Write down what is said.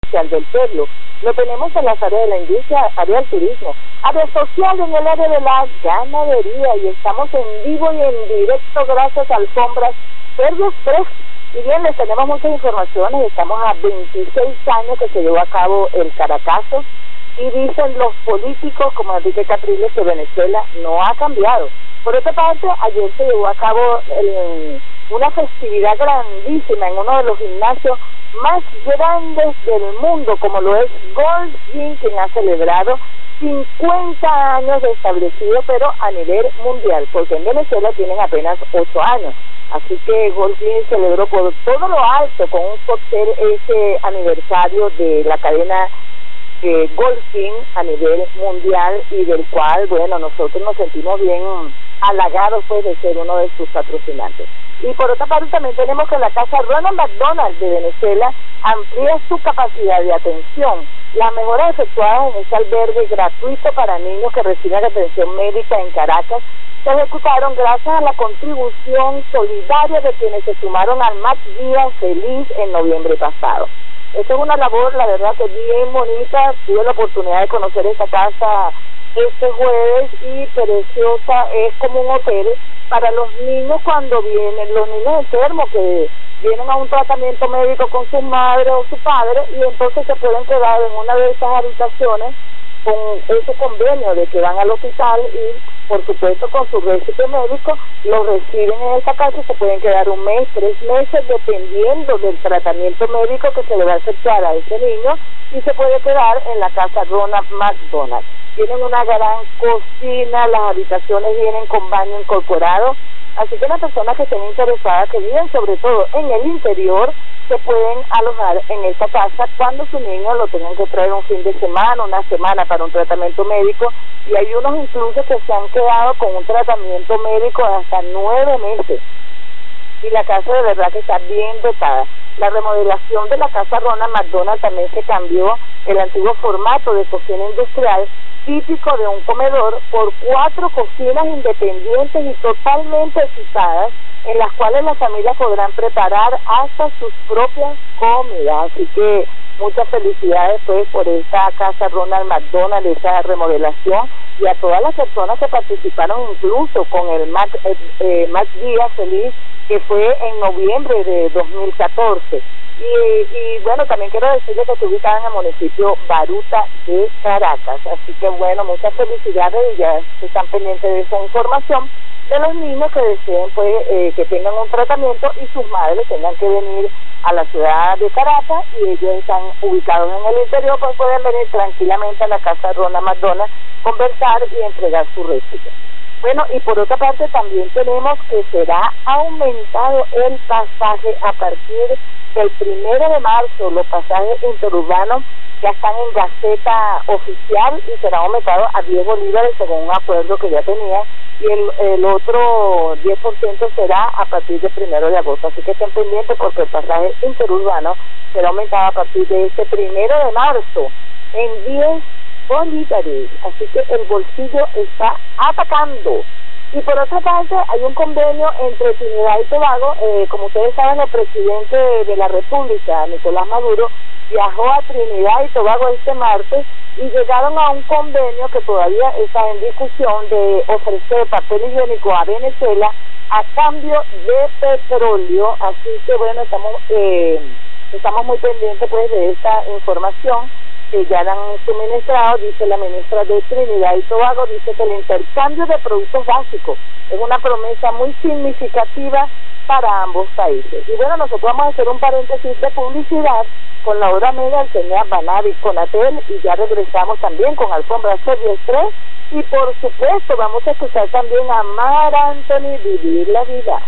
social del pueblo. Lo tenemos en las áreas de la industria, área del turismo, área social en el área de la ganadería, y estamos en vivo y en directo gracias a Alfombras Cerdo Express. Y bien, les tenemos muchas informaciones. Estamos a 26 años que se llevó a cabo el Caracazo, y dicen los políticos como Enrique Capriles que Venezuela no ha cambiado. Por otra parte, ayer se llevó a cabo una festividad grandísima en uno de los gimnasios más grandes del mundo, como lo es Gold's Gym, quien ha celebrado 50 años de establecido, pero a nivel mundial, porque en Venezuela tienen apenas 8 años. Así que Gold's Gym celebró por todo lo alto con un cóctel ese aniversario de la cadena Gold's Gym a nivel mundial, y del cual, bueno, nosotros nos sentimos bien halagados pues de ser uno de sus patrocinantes. Y por otra parte también tenemos que la casa Ronald McDonald de Venezuela amplía su capacidad de atención. Las mejoras efectuadas en este albergue gratuito para niños que reciben atención médica en Caracas se ejecutaron gracias a la contribución solidaria de quienes se sumaron al Max Día Feliz en noviembre pasado. Esto es una labor, la verdad, que bien bonita. Tuve la oportunidad de conocer esta casa este jueves, y preciosa. Es como un hotel para los niños cuando vienen, los niños enfermos que vienen a un tratamiento médico con su madre o su padre, y entonces se pueden quedar en una de esas habitaciones con ese convenio de que van al hospital, y por supuesto con su régimen médico lo reciben en esta casa, y se pueden quedar 1 mes, 3 meses, dependiendo del tratamiento médico que se le va a efectuar a ese niño, y se puede quedar en la casa Ronald McDonald. Tienen una gran cocina, las habitaciones vienen con baño incorporado, así que las personas que estén interesadas, que viven sobre todo en el interior, se pueden alojar en esta casa cuando su niño lo tengan que traer un fin de semana, una semana para un tratamiento médico, y hay unos incluso que se han quedado con un tratamiento médico de hasta 9 meses. Y la casa de verdad que está bien dotada. La remodelación de la casa Ronald McDonald también se cambió el antiguo formato de cocina industrial típico de un comedor por 4 cocinas independientes y totalmente equipadas, en las cuales las familias podrán preparar hasta sus propias comidas. Así que muchas felicidades pues por esta casa Ronald McDonald, esa remodelación, y a todas las personas que participaron incluso con el Max Día Feliz, que fue en noviembre de 2014. Y bueno, también quiero decirles que estoy ubicada en el municipio Baruta de Caracas. Así que bueno, muchas felicidades, y ya están pendientes de esa información de los niños que deseen pues que tengan un tratamiento y sus madres tengan que venir a la ciudad de Caracas, y ellos están ubicados en el interior, pues pueden venir tranquilamente a la casa Ronald McDonald, conversar y entregar su réplica. Bueno, y por otra parte también tenemos que será aumentado el pasaje a partir del 1 de marzo. Los pasajes interurbanos ya están en Gaceta Oficial y será aumentado a 10 bolívares según un acuerdo que ya tenía, y el otro 10% será a partir del 1 de agosto. Así que estén pendientes porque el pasaje interurbano será aumentado a partir de este 1 de marzo en 10 bolívares. Así que el bolsillo está atacando. Y por otra parte hay un convenio entre Trinidad y Tobago. Como ustedes saben, el presidente de la República, Nicolás Maduro, viajó a Trinidad y Tobago este martes, y llegaron a un convenio que todavía está en discusión de ofrecer papel higiénico a Venezuela a cambio de petróleo. Así que bueno, estamos muy pendientes pues de esta información que ya la han suministrado. Dice la ministra de Trinidad y Tobago, dice que el intercambio de productos básicos es una promesa muy significativa para ambos países. Y bueno, nosotros vamos a hacer un paréntesis de publicidad con la hora media del señor Banavi Conatel, y ya regresamos también con Alfombras Cerdo Express, y por supuesto vamos a escuchar también a Mar Anthony, Vivir la Vida.